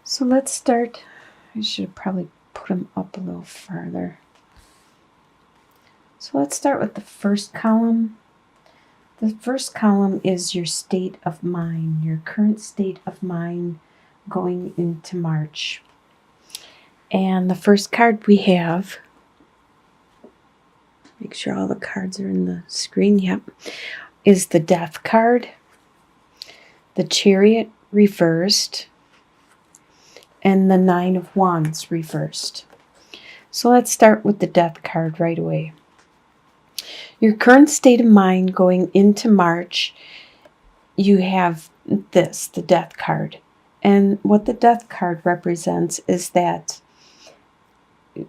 So let's start. I should probably put them up a little farther. So let's start with the first column. The first column is your state of mind, your current state of mind going into March. And the first card we have, make sure all the cards are in the screen, yep, is the Death card, the Chariot reversed, and the Nine of Wands reversed. So let's start with the Death card right away. Your current state of mind going into March, you have this, the Death card. And what the Death card represents is that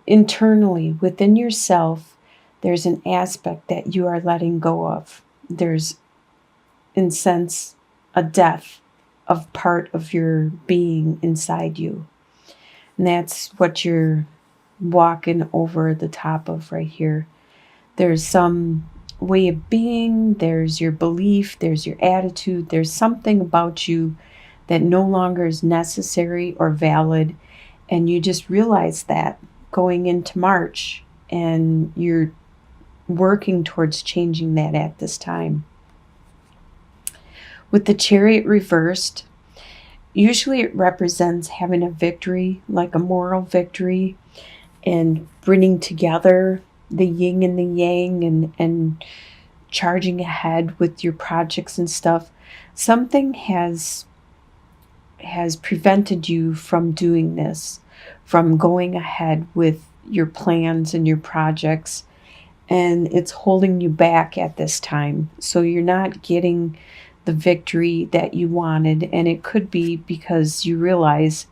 internally, within yourself, there's an aspect that you are letting go of. There's, in sense, a death of part of your being inside you. And that's what you're walking over the top of right here. There's some way of being, there's your belief, there's your attitude, there's something about you that no longer is necessary or valid, and you just realize that going into March, and you're working towards changing that at this time. With the Chariot reversed, usually it represents having a victory, like a moral victory, and bringing together the yin and the yang, and charging ahead with your projects and stuff. Something has prevented you from doing this, from going ahead with your plans and your projects, and it's holding you back at this time. So you're not getting the victory that you wanted, and it could be because you realize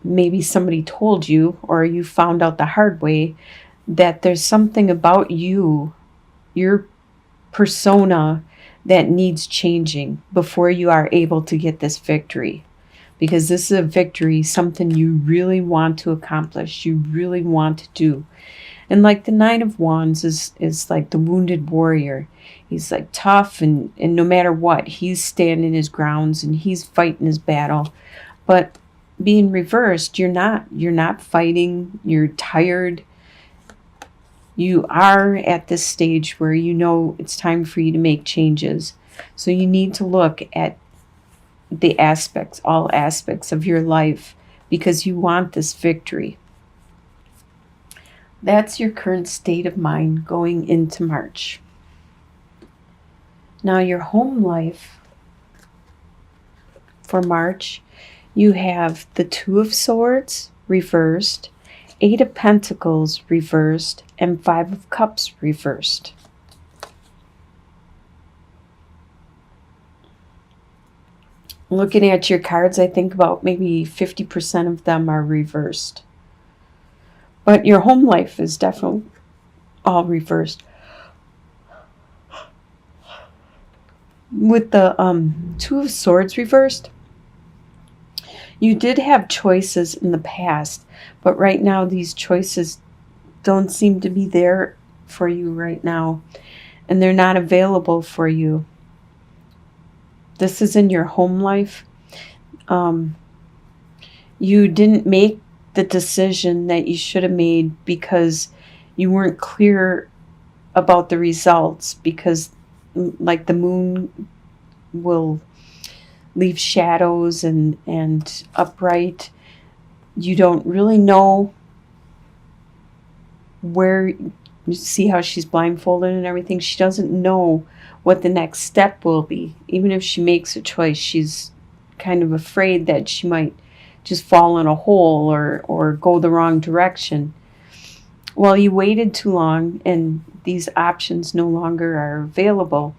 maybe somebody told you, or you found out the hard way, that there's something about you, your persona, that needs changing before you are able to get this victory. Because this is a victory, something you really want to accomplish, you really want to do. And like the Nine of Wands is like the wounded warrior. He's like tough, and no matter what, he's standing his grounds and he's fighting his battle. But being reversed, you're not fighting, you're tired. You are at this stage where you know it's time for you to make changes. So you need to look at the aspects, all aspects of your life, because you want this victory. That's your current state of mind going into March. Now your home life for March, you have the Two of Swords reversed, Eight of Pentacles reversed, and Five of Cups reversed. Looking at your cards, I think about maybe 50% of them are reversed. But your home life is definitely all reversed. With the Two of Swords reversed, you did have choices in the past, but right now these choices don't seem to be there for you right now, and they're not available for you. This is in your home life. You didn't make the decision that you should have made because you weren't clear about the results, because like the moon will leave shadows and upright. You don't really know where, you see how she's blindfolded and everything. She doesn't know what the next step will be. Even if she makes a choice, she's kind of afraid that she might just fall in a hole or go the wrong direction. Well, you waited too long, and these options no longer are available.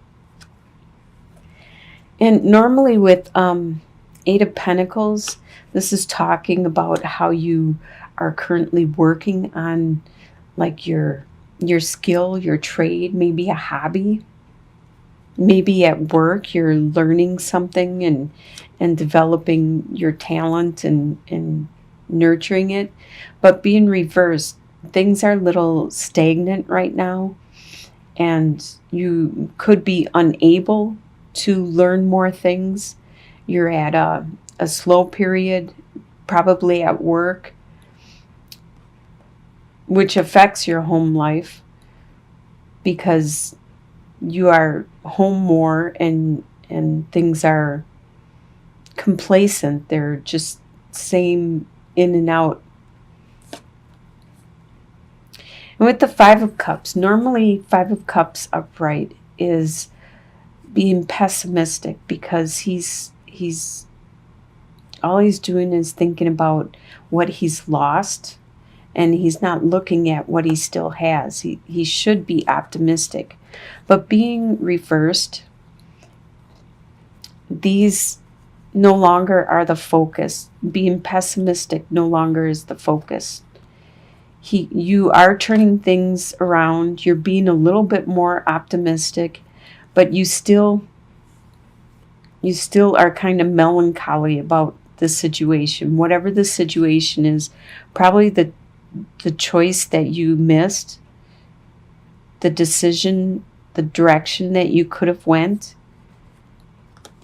And normally with Eight of Pentacles, this is talking about how you are currently working on like your skill, your trade, maybe a hobby. Maybe at work you're learning something and developing your talent and nurturing it. But being reversed, things are a little stagnant right now, and you could be unable to learn more things. You're at a slow period, probably at work, which affects your home life because you are home more and things are complacent. They're just same in and out. And with the Five of Cups, normally Five of Cups upright is being pessimistic because he's all he's doing is thinking about what he's lost, and he's not looking at what he still has. He should be optimistic. But being reversed, these no longer are the focus. Being pessimistic no longer is the focus. You are turning things around. You're being a little bit more optimistic, but you still are kind of melancholy about the situation. Whatever the situation is, probably the choice that you missed, the decision, the direction that you could have went.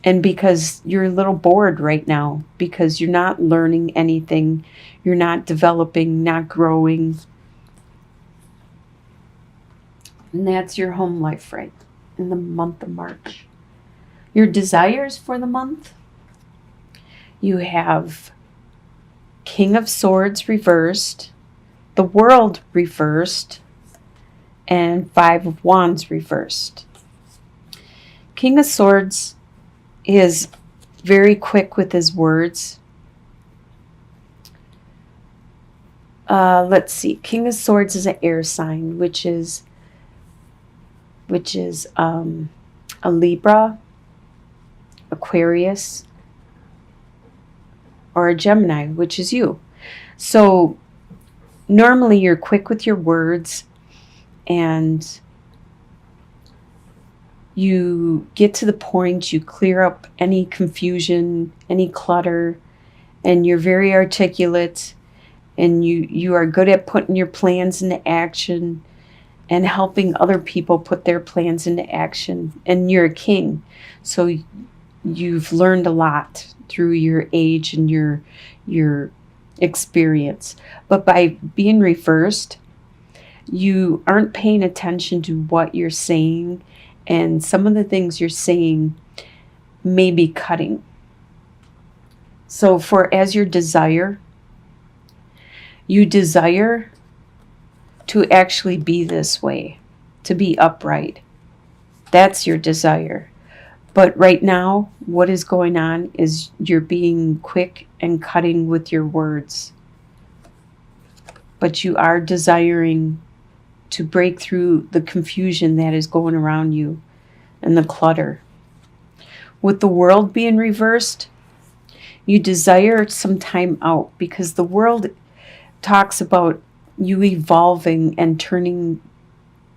And because you're a little bored right now, because you're not learning anything, you're not developing, not growing. And that's your home life right in the month of March. Your desires for the month, you have King of Swords reversed, the World reversed, and Five of Wands reversed. King of Swords is very quick with his words. Let's see. King of Swords is an air sign, which is a Libra, Aquarius, or a Gemini, which is you. So normally you're quick with your words and you get to the point, you clear up any confusion, any clutter, and you're very articulate, and you are good at putting your plans into action and helping other people put their plans into action. And you're a king, so you've learned a lot through your age and your experience. But by being reversed, you aren't paying attention to what you're saying, and some of the things you're saying may be cutting. So as your desire, you desire to actually be this way, to be upright. That's your desire. But right now, what is going on is you're being quick and cutting with your words. But you are desiring to break through the confusion that is going around you and the clutter. With the World being reversed, you desire some time out because the World talks about you evolving and turning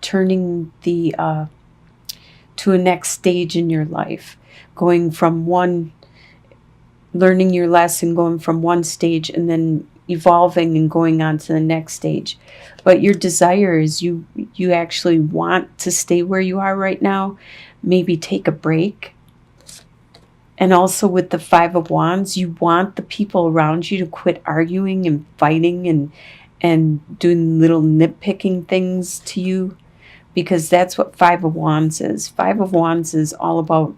the to a next stage in your life, going from learning your lesson, going from one stage and then evolving and going on to the next stage. But your desire is you actually want to stay where you are right now, maybe take a break. And also with the Five of Wands, you want the people around you to quit arguing and fighting and doing little nitpicking things to you, because that's what Five of Wands is. Five of Wands is all about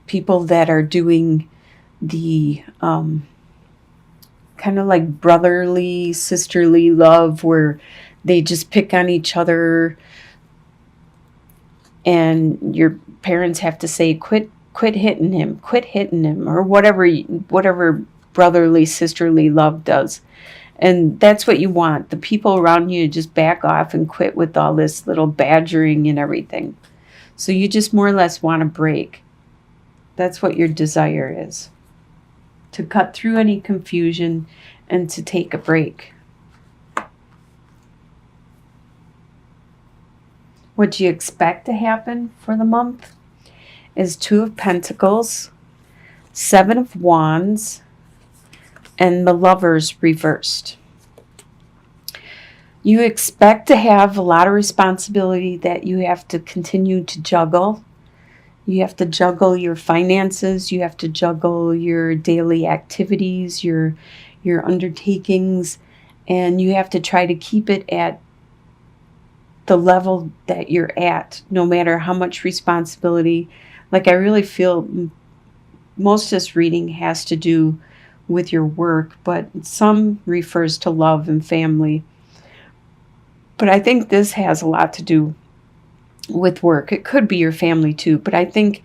people that are doing the kind of like brotherly, sisterly love, where they just pick on each other, and your parents have to say, quit hitting him, or whatever brotherly, sisterly love does. And that's what you want. The people around you to just back off and quit with all this little badgering and everything. So you just more or less want a break. That's what your desire is. To cut through any confusion and to take a break. What you expect to happen for the month is Two of Pentacles, Seven of Wands, and the Lovers reversed. You expect to have a lot of responsibility that you have to continue to juggle. You have to juggle your finances. You have to juggle your daily activities, your undertakings, and you have to try to keep it at the level that you're at, no matter how much responsibility. Like, I really feel most of this reading has to do with your work, but some refers to love and family. But I think this has a lot to do with work. It could be your family too, but I think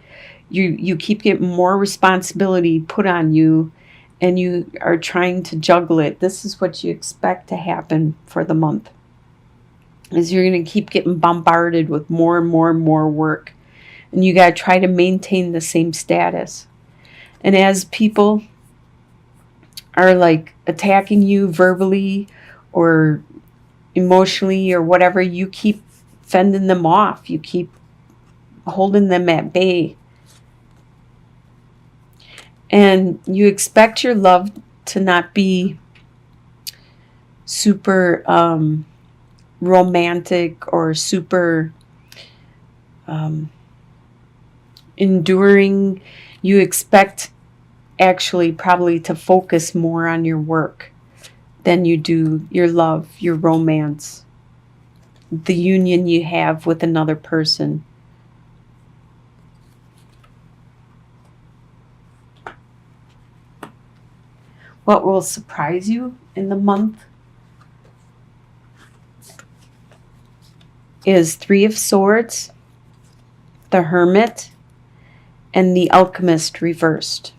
you keep getting more responsibility put on you and you are trying to juggle it. This is what you expect to happen for the month. Is you're going to keep getting bombarded with more and more and more work. And you got to try to maintain the same status. And as people are like attacking you verbally or emotionally or whatever, you keep fending them off. You keep holding them at bay. And you expect your love to not be super romantic or super enduring. You expect actually probably to focus more on your work than you do your love, your romance, the union you have with another person. What will surprise you in the month is Three of Swords, the Hermit, and the Alchemist reversed.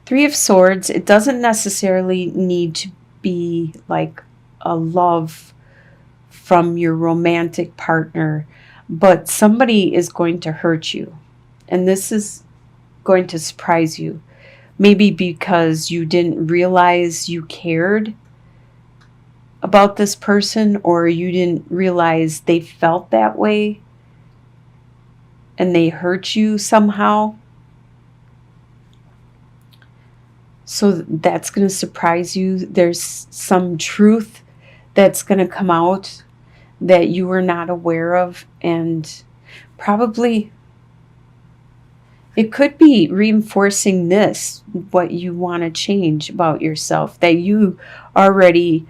Three of Swords, it doesn't necessarily need to be like a love from your romantic partner, but somebody is going to hurt you. And this is going to surprise you. Maybe because you didn't realize you cared about this person, or you didn't realize they felt that way and they hurt you somehow. So that's going to surprise you. There's some truth that's going to come out that you were not aware of, and probably it could be reinforcing this, what you want to change about yourself that you already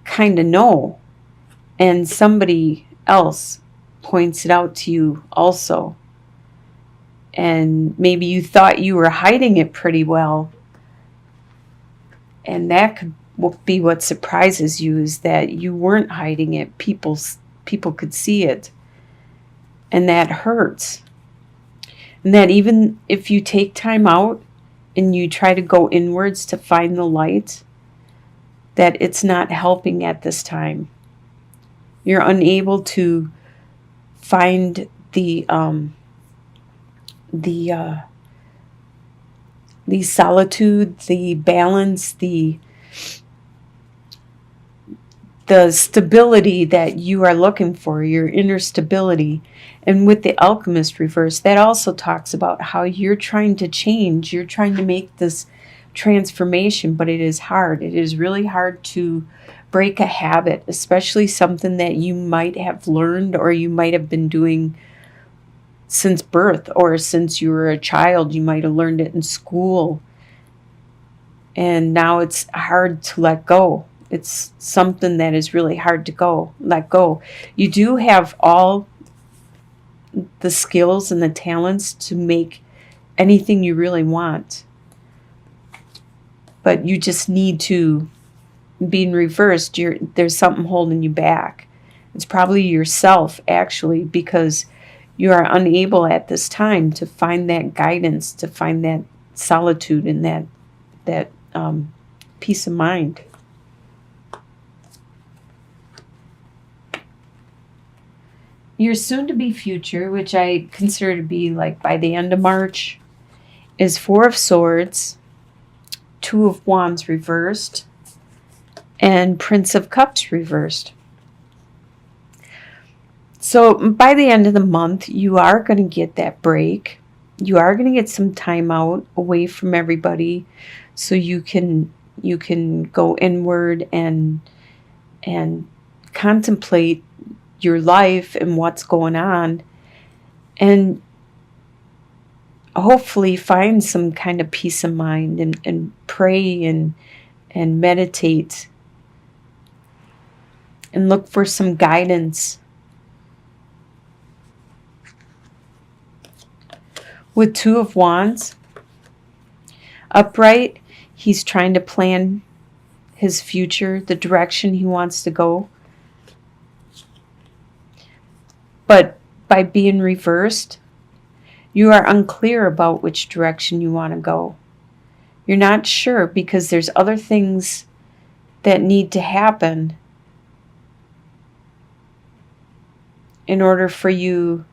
kind of know, and somebody else points it out to you also. And maybe you thought you were hiding it pretty well, and that could be what surprises you, is that you weren't hiding it. People could see it, and that hurts. And that even if you take time out and you try to go inwards to find the light, that it's not helping at this time. You're unable to find the solitude, the balance, the stability that you are looking for, your inner stability. And with the Alchemist reverse, that also talks about how you're trying to change, you're trying to make this transformation, but it is hard. It is really hard to break a habit, especially something that you might have learned or you might have been doing since birth, or since you were a child. You might have learned it in school, and now it's hard to let go. It's something that is really hard to let go. You do have all the skills and the talents to make anything you really want, but you just need to, being reversed, there's something holding you back. It's probably yourself, actually, because you are unable at this time to find that guidance, to find that solitude and that peace of mind. Your soon-to-be future, which I consider to be like by the end of March, is Four of Swords, Two of Wands reversed, and Prince of Cups reversed. So by the end of the month, you are going to get that break. You are going to get some time out away from everybody, so you can go inward and contemplate your life and what's going on. And hopefully find some kind of peace of mind and pray and meditate and look for some guidance. With Two of Wands, upright, he's trying to plan his future, the direction he wants to go. But by being reversed, you are unclear about which direction you want to go. You're not sure because there's other things that need to happen in order for you,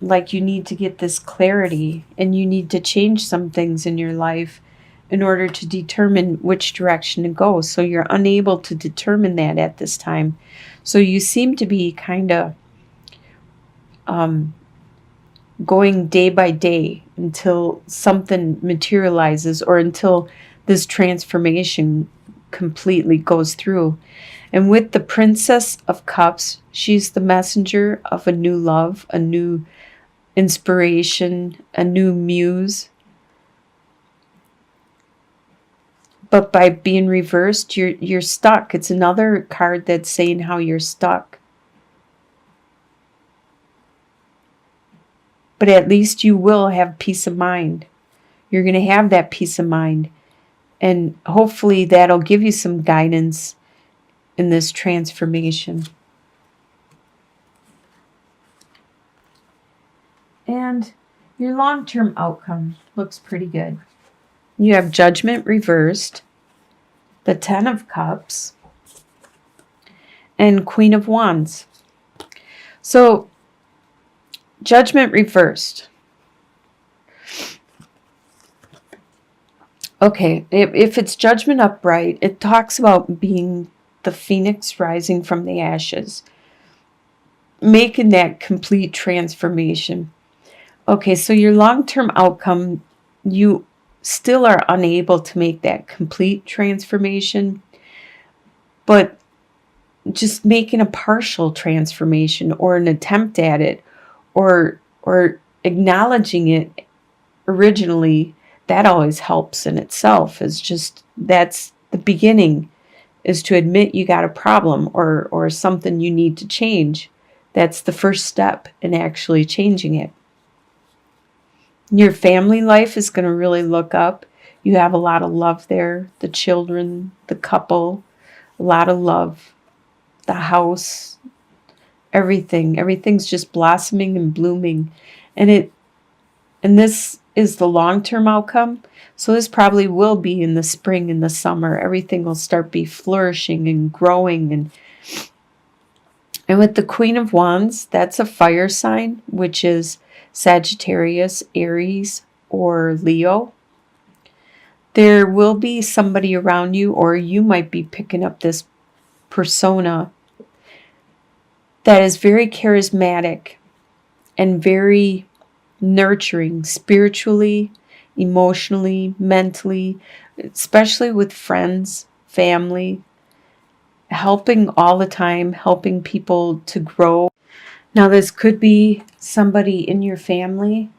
like you need to get this clarity and you need to change some things in your life in order to determine which direction to go. So you're unable to determine that at this time. So you seem to be kind of going day by day until something materializes or until this transformation completely goes through. And with the Princess of Cups, she's the messenger of a new love, a new inspiration, a new muse. But by being reversed, you're stuck. It's another card that's saying how you're stuck. But at least you will have peace of mind. You're going to have that peace of mind. And hopefully that'll give you some guidance in this transformation. And your long-term outcome looks pretty good. You have Judgment reversed, the Ten of Cups, and Queen of Wands. So, Judgment reversed. Okay, if it's Judgment upright, it talks about being the phoenix rising from the ashes, making that complete transformation. Okay, so your long-term outcome, you still are unable to make that complete transformation, but just making a partial transformation or an attempt at it, or acknowledging it originally, that always helps in itself. Is just, that's the beginning, is to admit you got a problem or something you need to change. That's the first step in actually changing it. Your family life is going to really look up. You have a lot of love there. The children, the couple, a lot of love. The house, everything. Everything's just blossoming and blooming. And this is the long-term outcome. So this probably will be in the spring and the summer. Everything will start be flourishing and growing. And with the Queen of Wands, that's a fire sign, which is Sagittarius, Aries, or Leo. There will be somebody around you, or you might be picking up this persona that is very charismatic and very nurturing spiritually, emotionally, mentally, especially with friends, family, helping all the time, helping people to grow. Now, this could be somebody in your family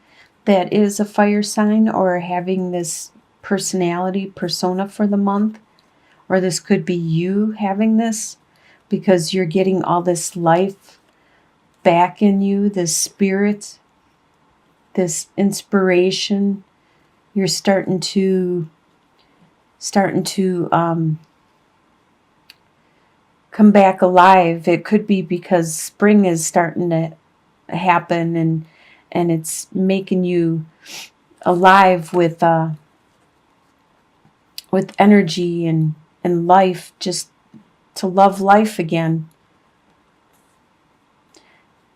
that is a fire sign or having this personality persona for the month, or this could be you having this because you're getting all this life back in you, this spirit, this inspiration. You're starting to come back alive. It could be because spring is starting to happen and it's making you alive with energy and life, just to love life again.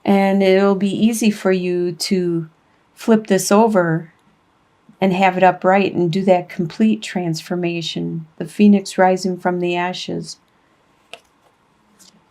And it'll be easy for you to flip this over and have it upright and do that complete transformation, the phoenix rising from the ashes.